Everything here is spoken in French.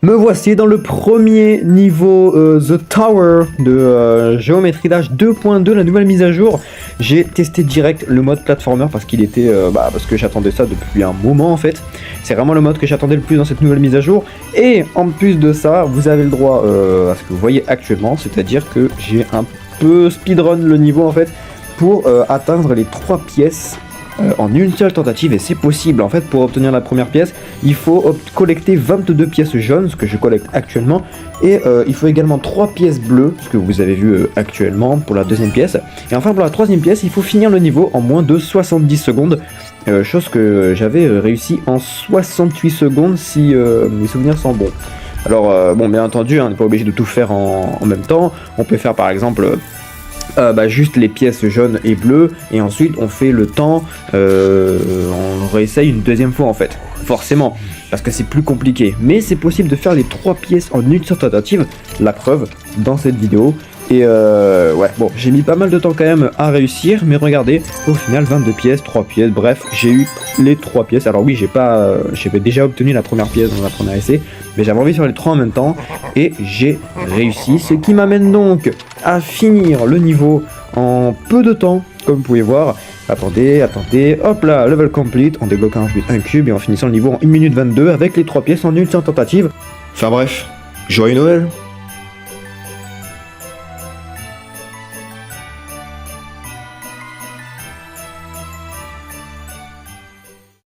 Me voici dans le premier niveau The Tower de Geometry Dash 2.2, la nouvelle mise à jour. J'ai testé direct le mode platformer parce qu'il était, parce que j'attendais ça depuis un moment en fait. C'est vraiment le mode que j'attendais le plus dans cette nouvelle mise à jour. Et en plus de ça, vous avez le droit à ce que vous voyez actuellement, c'est-à-dire que j'ai un peu speedrun le niveau en fait pour atteindre les 3 pièces. En une seule tentative, et c'est possible en fait. Pour obtenir la première pièce, il faut collecter 22 pièces jaunes, ce que je collecte actuellement, et il faut également 3 pièces bleues, ce que vous avez vu actuellement pour la deuxième pièce, et enfin pour la troisième pièce il faut finir le niveau en moins de 70 secondes, chose que j'avais réussi en 68 secondes si mes souvenirs sont bons. Alors bon, bien entendu, on n'est pas obligé de tout faire en même temps. On peut faire par exemple juste les pièces jaunes et bleues, et ensuite on fait le temps, on réessaye une deuxième fois en fait, forcément, parce que c'est plus compliqué, mais c'est possible de faire les 3 pièces en une seule tentative, la preuve dans cette vidéo. Et ouais, bon, j'ai mis pas mal de temps quand même à réussir, mais regardez, au final 22 pièces, 3 pièces, bref, j'ai eu les 3 pièces. Alors oui, j'avais déjà obtenu la première pièce dans la première essai, mais j'avais envie de faire les 3 en même temps, et j'ai réussi, ce qui m'amène donc à finir le niveau en peu de temps, comme vous pouvez voir. Attendez, hop là, level complete, en débloquant un cube et en finissant le niveau en 1 minute 22 avec les 3 pièces en une seule tentative. Enfin bref, joyeux Noël!